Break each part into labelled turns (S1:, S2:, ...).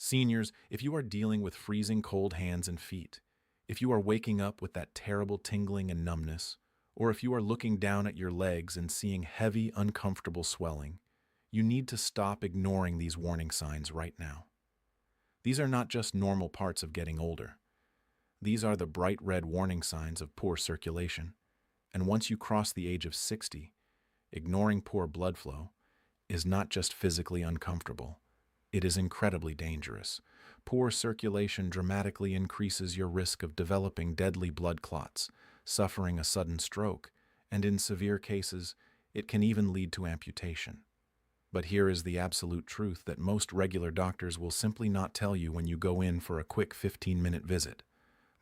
S1: Seniors, if you are dealing with freezing cold hands and feet, if you are waking up with that terrible tingling and numbness, or if you are looking down at your legs and seeing heavy, uncomfortable swelling, you need to stop ignoring these warning signs right now. These are not just normal parts of getting older. These are the bright red warning signs of poor circulation. And once you cross the age of 60, ignoring poor blood flow is not just physically uncomfortable. It is incredibly dangerous. Poor circulation dramatically increases your risk of developing deadly blood clots, suffering a sudden stroke, and in severe cases, it can even lead to amputation. But here is the absolute truth that most regular doctors will simply not tell you when you go in for a quick 15-minute visit.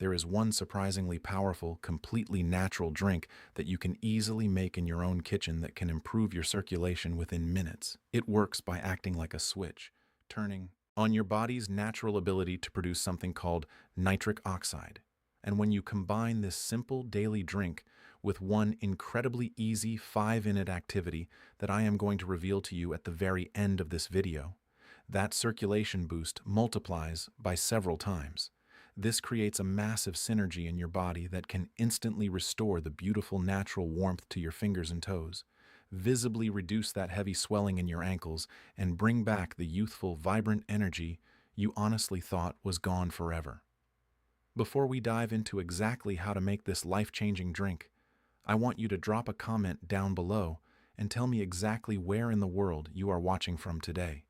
S1: There is one surprisingly powerful, completely natural drink that you can easily make in your own kitchen that can improve your circulation within minutes. It works by acting like a switch, turning on your body's natural ability to produce something called nitric oxide. And when you combine this simple daily drink with one incredibly easy 5-minute activity that I am going to reveal to you at the very end of this video, that circulation boost multiplies by several times. This creates a massive synergy in your body that can instantly restore the beautiful natural warmth to your fingers and toes, visibly reduce that heavy swelling in your ankles, and bring back the youthful, vibrant energy you honestly thought was gone forever. Before we dive into exactly how to make this life-changing drink, I want you to drop a comment down below and tell me exactly where in the world you are watching from today.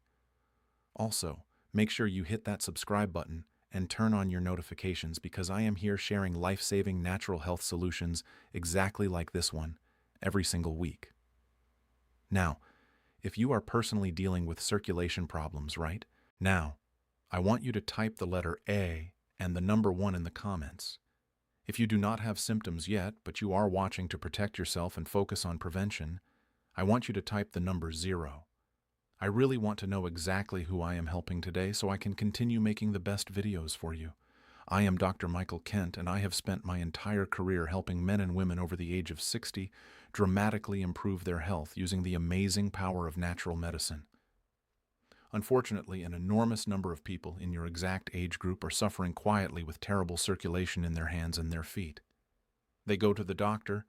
S1: Also, make sure you hit that subscribe button and turn on your notifications because I am here sharing life-saving natural health solutions exactly like this one every single week. Now, if you are personally dealing with circulation problems right now, I want you to type the letter A and the number 1 in the comments. If you do not have symptoms yet, but you are watching to protect yourself and focus on prevention, I want you to type the number 0. I really want to know exactly who I am helping today so I can continue making the best videos for you. I am Dr. Michael Kent, and I have spent my entire career helping men and women over the age of 60 dramatically improve their health using the amazing power of natural medicine. Unfortunately, an enormous number of people in your exact age group are suffering quietly with terrible circulation in their hands and their feet. They go to the doctor,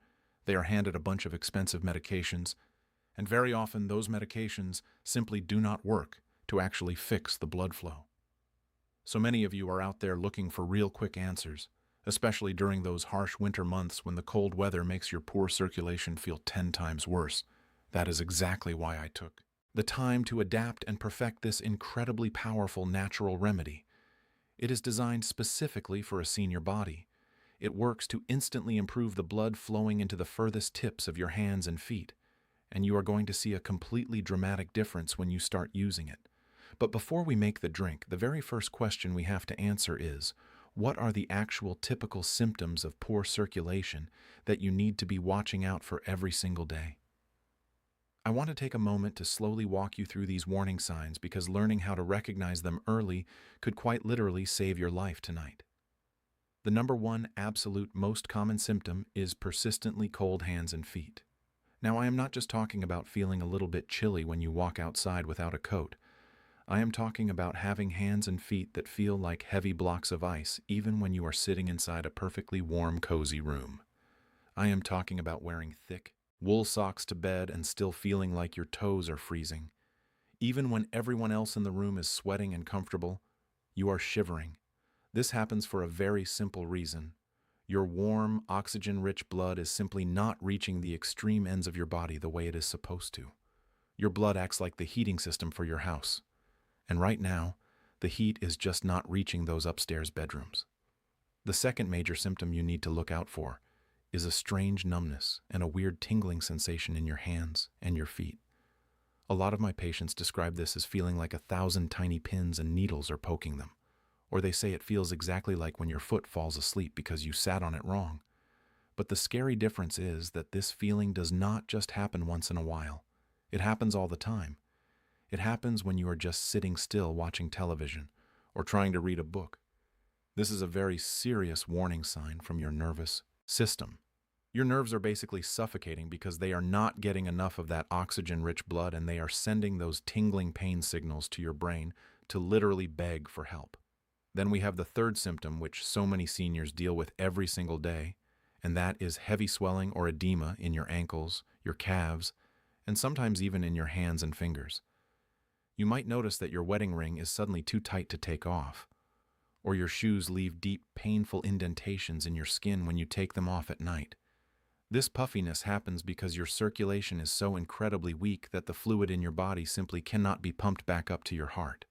S1: they are handed a bunch of expensive medications, and very often those medications simply do not work to actually fix the blood flow. So many of you are out there looking for real quick answers, especially during those harsh winter months when the cold weather makes your poor circulation feel 10 times worse. That is exactly why I took the time to adapt and perfect this incredibly powerful natural remedy. It is designed specifically for a senior body. It works to instantly improve the blood flowing into the furthest tips of your hands and feet, and you are going to see a completely dramatic difference when you start using it. But before we make the drink, the very first question we have to answer is, what are the actual typical symptoms of poor circulation that you need to be watching out for every single day? I want to take a moment to slowly walk you through these warning signs because learning how to recognize them early could quite literally save your life tonight. The number 1 absolute most common symptom is persistently cold hands and feet. Now, I am not just talking about feeling a little bit chilly when you walk outside without a coat. I am talking about having hands and feet that feel like heavy blocks of ice even when you are sitting inside a perfectly warm, cozy room. I am talking about wearing thick wool socks to bed and still feeling like your toes are freezing. Even when everyone else in the room is sweating and comfortable, you are shivering. This happens for a very simple reason. Your warm, oxygen-rich blood is simply not reaching the extreme ends of your body the way it is supposed to. Your blood acts like the heating system for your house. And right now, the heat is just not reaching those upstairs bedrooms. The second major symptom you need to look out for is a strange numbness and a weird tingling sensation in your hands and your feet. A lot of my patients describe this as feeling like 1,000 tiny pins and needles are poking them, or they say it feels exactly like when your foot falls asleep because you sat on it wrong. But the scary difference is that this feeling does not just happen once in a while. It happens all the time. It happens when you are just sitting still watching television or trying to read a book. This is a very serious warning sign from your nervous system. Your nerves are basically suffocating because they are not getting enough of that oxygen-rich blood and they are sending those tingling pain signals to your brain to literally beg for help. Then we have the third symptom, which so many seniors deal with every single day, and that is heavy swelling or edema in your ankles, your calves, and sometimes even in your hands and fingers. You might notice that your wedding ring is suddenly too tight to take off, or your shoes leave deep, painful indentations in your skin when you take them off at night. This puffiness happens because your circulation is so incredibly weak that the fluid in your body simply cannot be pumped back up to your heart.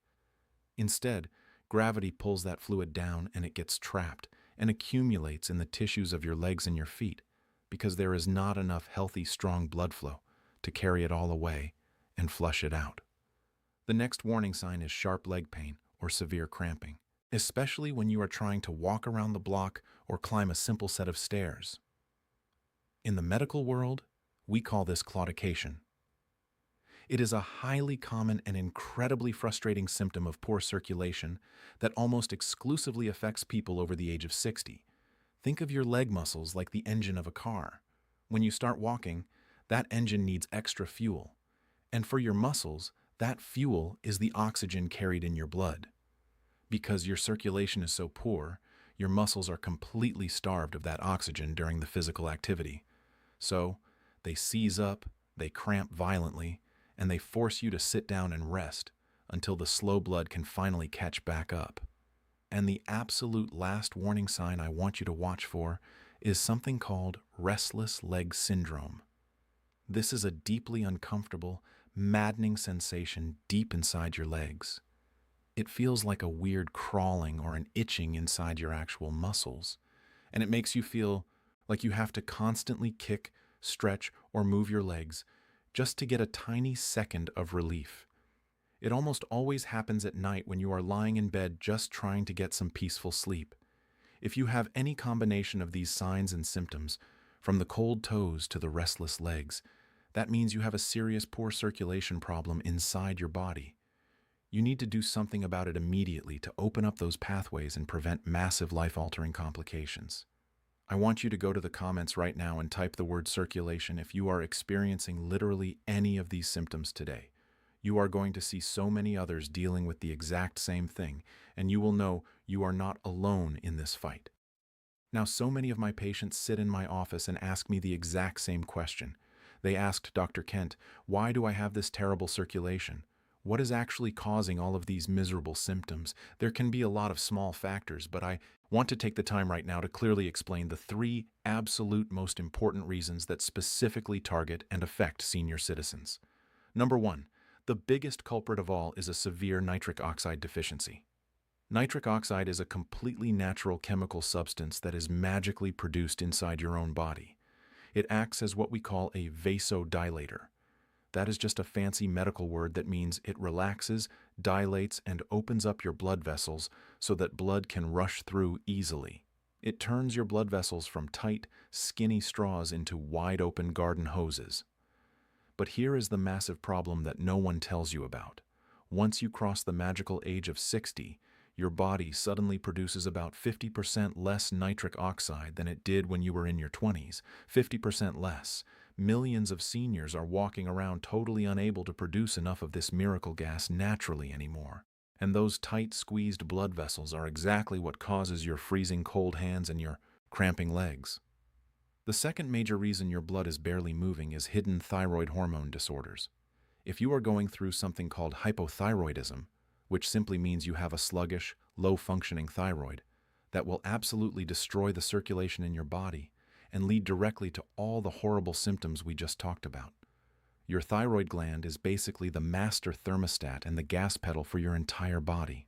S1: Instead, gravity pulls that fluid down and it gets trapped and accumulates in the tissues of your legs and your feet because there is not enough healthy, strong blood flow to carry it all away and flush it out. The next warning sign is sharp leg pain or severe cramping, especially when you are trying to walk around the block or climb a simple set of stairs. In the medical world, we call this claudication. It is a highly common and incredibly frustrating symptom of poor circulation that almost exclusively affects people over the age of 60. Think of your leg muscles like the engine of a car. When you start walking, that engine needs extra fuel. And for your muscles, that fuel is the oxygen carried in your blood. Because your circulation is so poor, your muscles are completely starved of that oxygen during the physical activity. So, they seize up, they cramp violently, and they force you to sit down and rest until the slow blood can finally catch back up. And the absolute last warning sign I want you to watch for is something called restless leg syndrome. This is a deeply uncomfortable, maddening sensation deep inside your legs. It feels like a weird crawling or an itching inside your actual muscles, and it makes you feel like you have to constantly kick, stretch, or move your legs just to get a tiny second of relief. It almost always happens at night when you are lying in bed just trying to get some peaceful sleep. If you have any combination of these signs and symptoms, from the cold toes to the restless legs, that means you have a serious poor circulation problem inside your body. You need to do something about it immediately to open up those pathways and prevent massive life-altering complications. I want you to go to the comments right now and type the word circulation if you are experiencing literally any of these symptoms today. You are going to see so many others dealing with the exact same thing, and you will know you are not alone in this fight. Now, so many of my patients sit in my office and ask me the exact same question. They asked Dr. Kent, why do I have this terrible circulation? What is actually causing all of these miserable symptoms? There can be a lot of small factors, but I want to take the time right now to clearly explain the three absolute most important reasons that specifically target and affect senior citizens. Number one, the biggest culprit of all is a severe nitric oxide deficiency. Nitric oxide is a completely natural chemical substance that is magically produced inside your own body. It acts as what we call a vasodilator. That is just a fancy medical word that means it relaxes, dilates, and opens up your blood vessels so that blood can rush through easily. It turns your blood vessels from tight, skinny straws into wide-open garden hoses. But here is the massive problem that no one tells you about. Once you cross the magical age of 60, your body suddenly produces about 50% less nitric oxide than it did when you were in your 20s. 50% less. Millions of seniors are walking around totally unable to produce enough of this miracle gas naturally anymore. And those tight, squeezed blood vessels are exactly what causes your freezing cold hands and your cramping legs. The second major reason your blood is barely moving is hidden thyroid hormone disorders. If you are going through something called hypothyroidism, which simply means you have a sluggish, low-functioning thyroid, that will absolutely destroy the circulation in your body and lead directly to all the horrible symptoms we just talked about. Your thyroid gland is basically the master thermostat and the gas pedal for your entire body.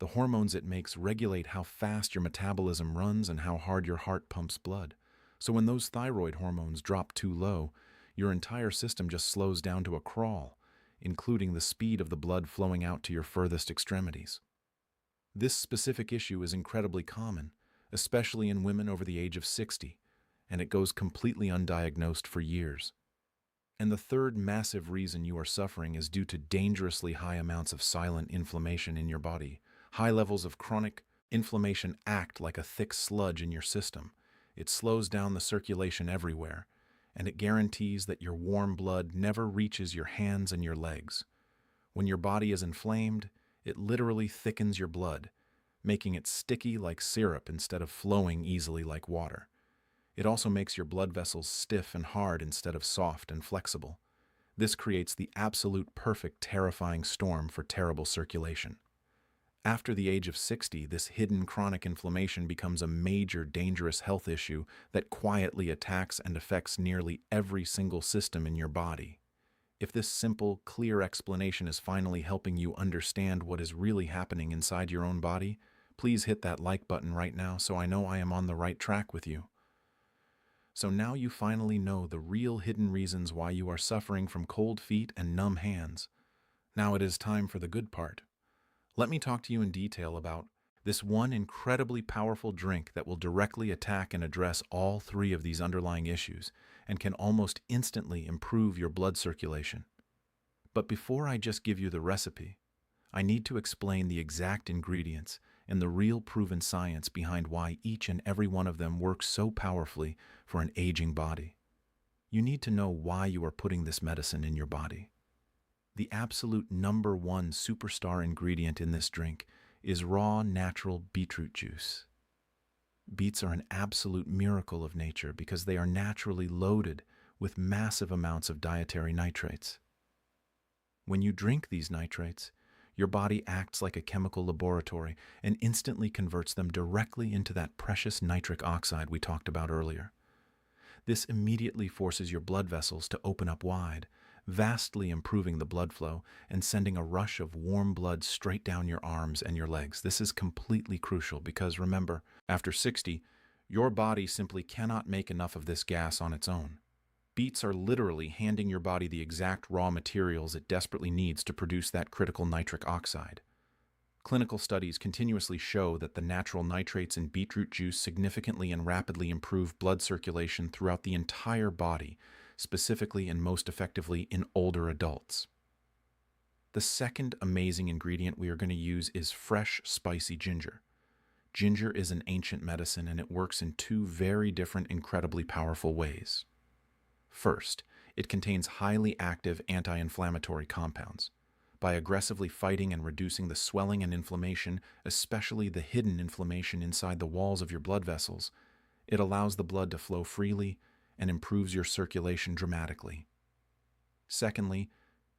S1: The hormones it makes regulate how fast your metabolism runs and how hard your heart pumps blood. So when those thyroid hormones drop too low, your entire system just slows down to a crawl, including the speed of the blood flowing out to your furthest extremities. This specific issue is incredibly common, especially in women over the age of 60, and it goes completely undiagnosed for years. And the third massive reason you are suffering is due to dangerously high amounts of silent inflammation in your body. High levels of chronic inflammation act like a thick sludge in your system. It slows down the circulation everywhere, and it guarantees that your warm blood never reaches your hands and your legs. When your body is inflamed, It literally thickens your blood, making it sticky like syrup instead of flowing easily like water. It also makes your blood vessels stiff and hard instead of soft and flexible. This creates the absolute perfect terrifying storm for terrible circulation. After the age of 60, this hidden chronic inflammation becomes a major dangerous health issue that quietly attacks and affects nearly every single system in your body. If this simple, clear explanation is finally helping you understand what is really happening inside your own body, please hit that like button right now so I know I am on the right track with you. So now you finally know the real hidden reasons why you are suffering from cold feet and numb hands. Now it is time for the good part. Let me talk to you in detail about this one incredibly powerful drink that will directly attack and address all three of these underlying issues and can almost instantly improve your blood circulation. But before I just give you the recipe, I need to explain the exact ingredients and the real proven science behind why each and every one of them works so powerfully for an aging body. You need to know why you are putting this medicine in your body. The absolute number one superstar ingredient in this drink is raw natural beetroot juice. Beets are an absolute miracle of nature because they are naturally loaded with massive amounts of dietary nitrates. When you drink these nitrates, your body acts like a chemical laboratory and instantly converts them directly into that precious nitric oxide we talked about earlier. This immediately forces your blood vessels to open up wide, vastly improving the blood flow and sending a rush of warm blood straight down your arms and your legs. This is completely crucial because remember, after 60, your body simply cannot make enough of this gas on its own. Beets are literally handing your body the exact raw materials it desperately needs to produce that critical nitric oxide. Clinical studies continuously show that the natural nitrates in beetroot juice significantly and rapidly improve blood circulation throughout the entire body, specifically and most effectively in older adults. The second amazing ingredient we are going to use is fresh, spicy ginger. Ginger is an ancient medicine and it works in two very different, incredibly powerful ways. First, it contains highly active anti-inflammatory compounds. By aggressively fighting and reducing the swelling and inflammation, especially the hidden inflammation inside the walls of your blood vessels, it allows the blood to flow freely and improves your circulation dramatically. Secondly,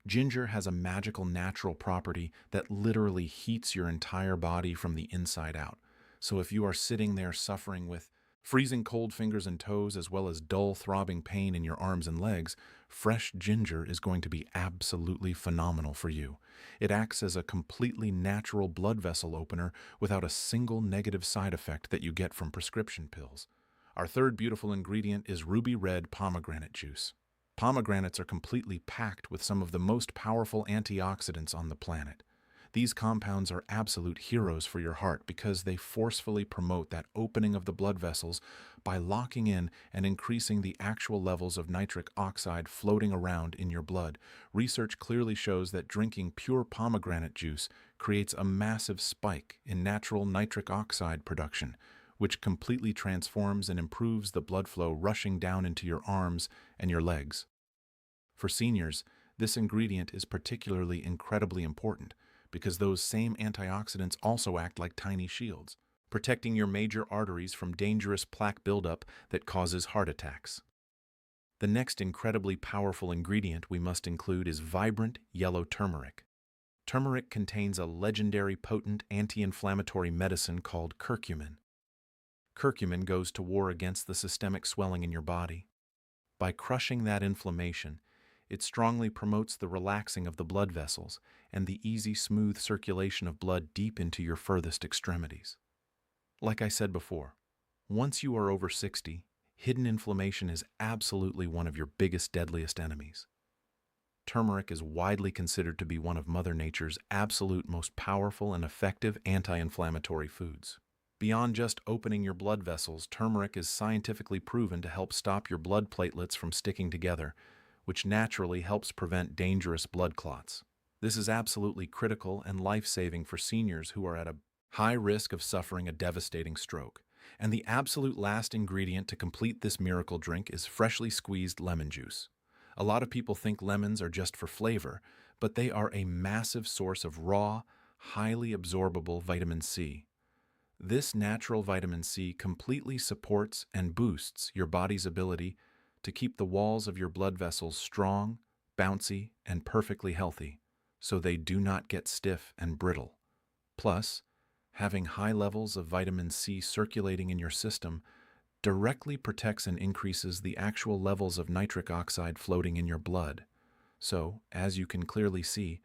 S1: ginger has a magical natural property that literally heats your entire body from the inside out. So if you are sitting there suffering with freezing cold fingers and toes as well as dull throbbing pain in your arms and legs, fresh ginger is going to be absolutely phenomenal for you. It acts as a completely natural blood vessel opener without a single negative side effect that you get from prescription pills. Our third beautiful ingredient is ruby red pomegranate juice. Pomegranates are completely packed with some of the most powerful antioxidants on the planet. These compounds are absolute heroes for your heart because they forcefully promote that opening of the blood vessels by locking in and increasing the actual levels of nitric oxide floating around in your blood. Research clearly shows that drinking pure pomegranate juice creates a massive spike in natural nitric oxide production, which completely transforms and improves the blood flow rushing down into your arms and your legs. For seniors, this ingredient is particularly incredibly important because those same antioxidants also act like tiny shields, protecting your major arteries from dangerous plaque buildup that causes heart attacks. The next incredibly powerful ingredient we must include is vibrant yellow turmeric. Turmeric contains a legendary potent anti-inflammatory medicine called curcumin. Curcumin goes to war against the systemic swelling in your body. By crushing that inflammation, it strongly promotes the relaxing of the blood vessels and the easy, smooth circulation of blood deep into your furthest extremities. Like I said before, once you are over 60, hidden inflammation is absolutely one of your biggest, deadliest enemies. Turmeric is widely considered to be one of Mother Nature's absolute most powerful and effective anti-inflammatory foods. Beyond just opening your blood vessels, turmeric is scientifically proven to help stop your blood platelets from sticking together, which naturally helps prevent dangerous blood clots. This is absolutely critical and life-saving for seniors who are at a high risk of suffering a devastating stroke. And the absolute last ingredient to complete this miracle drink is freshly squeezed lemon juice. A lot of people think lemons are just for flavor, but they are a massive source of raw, highly absorbable vitamin C. This natural vitamin C completely supports and boosts your body's ability to keep the walls of your blood vessels strong, bouncy, and perfectly healthy, so they do not get stiff and brittle. Plus, having high levels of vitamin C circulating in your system directly protects and increases the actual levels of nitric oxide floating in your blood. So, as you can clearly see,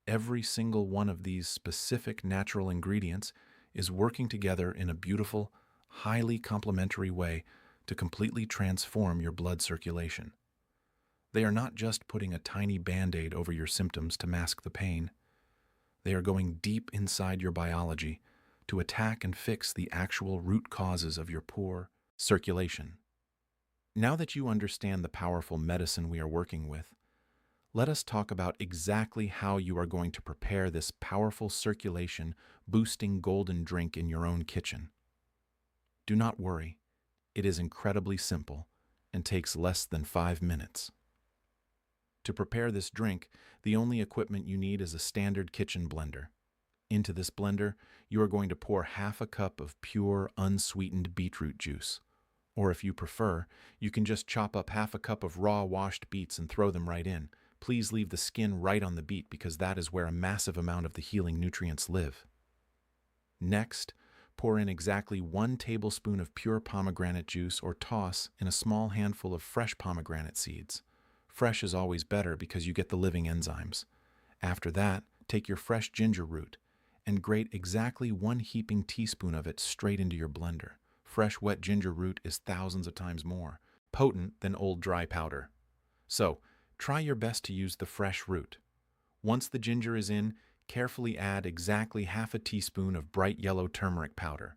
S1: every single one of these specific natural ingredients is working together in a beautiful, highly complementary way to completely transform your blood circulation. They are not just putting a tiny band-aid over your symptoms to mask the pain. They are going deep inside your biology to attack and fix the actual root causes of your poor circulation. Now that you understand the powerful medicine we are working with, let us talk about exactly how you are going to prepare this powerful circulation-boosting golden drink in your own kitchen. Do not worry, it is incredibly simple and takes less than 5 minutes. To prepare this drink, the only equipment you need is a standard kitchen blender. Into this blender, you are going to pour half a cup of pure, unsweetened beetroot juice. Or if you prefer, you can just chop up half a cup of raw washed beets and throw them right in. Please leave the skin right on the beet because that is where a massive amount of the healing nutrients live. Next, pour in exactly 1 tablespoon of pure pomegranate juice or toss in a small handful of fresh pomegranate seeds. Fresh is always better because you get the living enzymes. After that, take your fresh ginger root and grate exactly 1 heaping teaspoon of it straight into your blender. Fresh wet ginger root is thousands of times more potent than old dry powder. So, try your best to use the fresh root. Once the ginger is in, carefully add exactly half a teaspoon of bright yellow turmeric powder.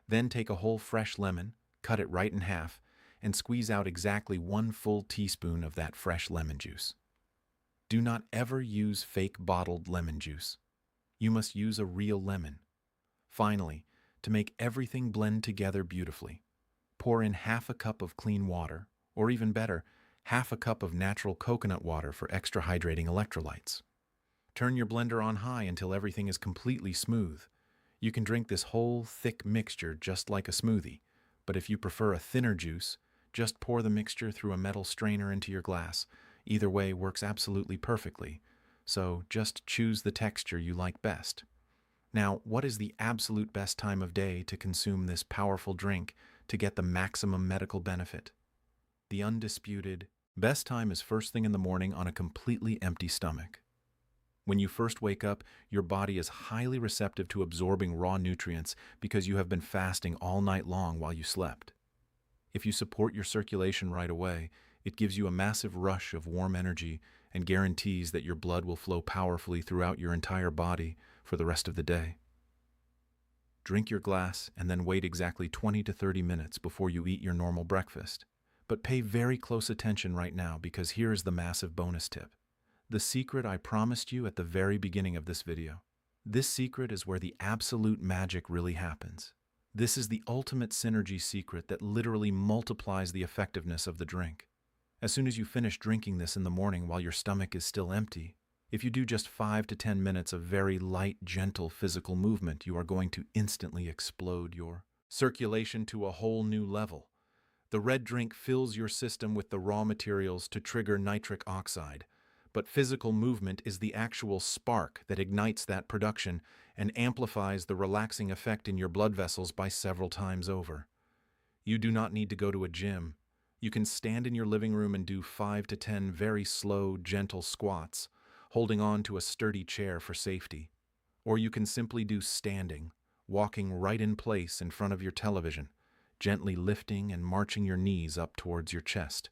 S1: Then take a whole fresh lemon, cut it right in half, and squeeze out exactly 1 full teaspoon of that fresh lemon juice. Do not ever use fake bottled lemon juice. You must use a real lemon. Finally, to make everything blend together beautifully, pour in half a cup of clean water, or even better, half a cup of natural coconut water for extra hydrating electrolytes. Turn your blender on high until everything is completely smooth. You can drink this whole thick mixture just like a smoothie, but if you prefer a thinner juice, just pour the mixture through a metal strainer into your glass. Either way works absolutely perfectly, so just choose the texture you like best. Now, what is the absolute best time of day to consume this powerful drink to get the maximum medical benefit? The undisputed best time is first thing in the morning on a completely empty stomach. When you first wake up, your body is highly receptive to absorbing raw nutrients because you have been fasting all night long while you slept. If you support your circulation right away, it gives you a massive rush of warm energy and guarantees that your blood will flow powerfully throughout your entire body for the rest of the day. Drink your glass and then wait exactly 20 to 30 minutes before you eat your normal breakfast. But pay very close attention right now because here is the massive bonus tip. The secret I promised you at the very beginning of this video. This secret is where the absolute magic really happens. This is the ultimate synergy secret that literally multiplies the effectiveness of the drink. As soon as you finish drinking this in the morning while your stomach is still empty, if you do just 5 to 10 minutes of very light, gentle physical movement, you are going to instantly explode your circulation to a whole new level. The red drink fills your system with the raw materials to trigger nitric oxide, but physical movement is the actual spark that ignites that production and amplifies the relaxing effect in your blood vessels by several times over. You do not need to go to a gym. You can stand in your living room and do 5 to 10 very slow, gentle squats, holding on to a sturdy chair for safety. Or you can simply do standing, walking right in place in front of your television, gently lifting and marching your knees up towards your chest.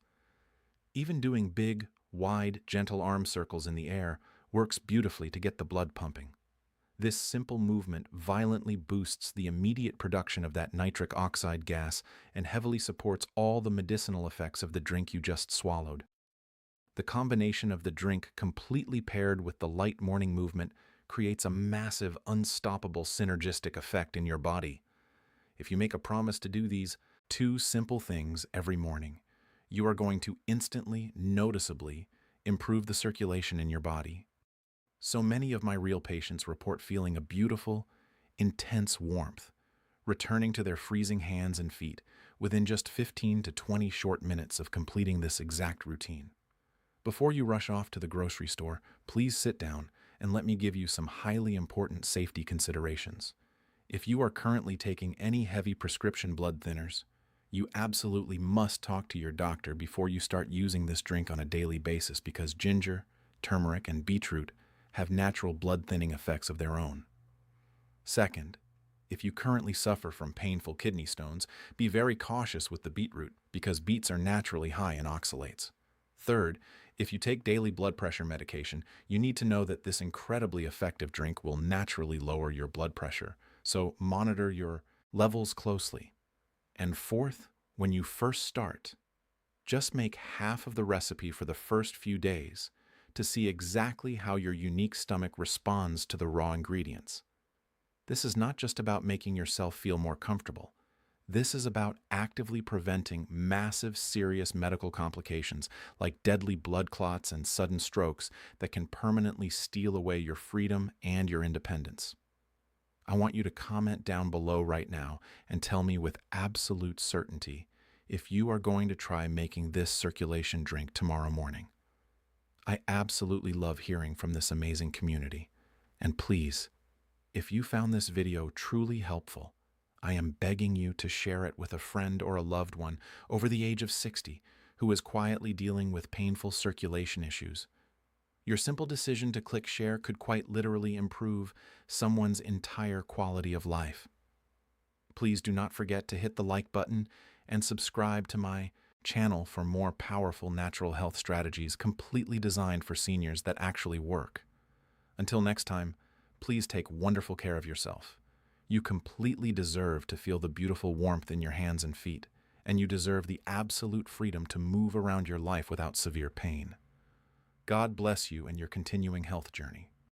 S1: Even doing big, wide, gentle arm circles in the air works beautifully to get the blood pumping. This simple movement violently boosts the immediate production of that nitric oxide gas and heavily supports all the medicinal effects of the drink you just swallowed. The combination of the drink completely paired with the light morning movement creates a massive, unstoppable synergistic effect in your body. If you make a promise to do these 2 simple things every morning, you are going to instantly, noticeably improve the circulation in your body. So many of my real patients report feeling a beautiful, intense warmth, returning to their freezing hands and feet within just 15 to 20 short minutes of completing this exact routine. Before you rush off to the grocery store, please sit down and let me give you some highly important safety considerations. If you are currently taking any heavy prescription blood thinners, you absolutely must talk to your doctor before you start using this drink on a daily basis because ginger, turmeric, and beetroot have natural blood thinning effects of their own. Second, if you currently suffer from painful kidney stones, be very cautious with the beetroot because beets are naturally high in oxalates. Third, if you take daily blood pressure medication, you need to know that this incredibly effective drink will naturally lower your blood pressure, so monitor your levels closely. And fourth, when you first start, just make half of the recipe for the first few days to see exactly how your unique stomach responds to the raw ingredients. This is not just about making yourself feel more comfortable. This is about actively preventing massive, serious medical complications like deadly blood clots and sudden strokes that can permanently steal away your freedom and your independence. I want you to comment down below right now and tell me with absolute certainty if you are going to try making this circulation drink tomorrow morning. I absolutely love hearing from this amazing community. And please, if you found this video truly helpful, I am begging you to share it with a friend or a loved one over the age of 60 who is quietly dealing with painful circulation issues. Your simple decision to click share could quite literally improve someone's entire quality of life. Please do not forget to hit the like button and subscribe to my channel for more powerful natural health strategies completely designed for seniors that actually work. Until next time, please take wonderful care of yourself. You completely deserve to feel the beautiful warmth in your hands and feet, and you deserve the absolute freedom to move around your life without severe pain. God bless you in your continuing health journey.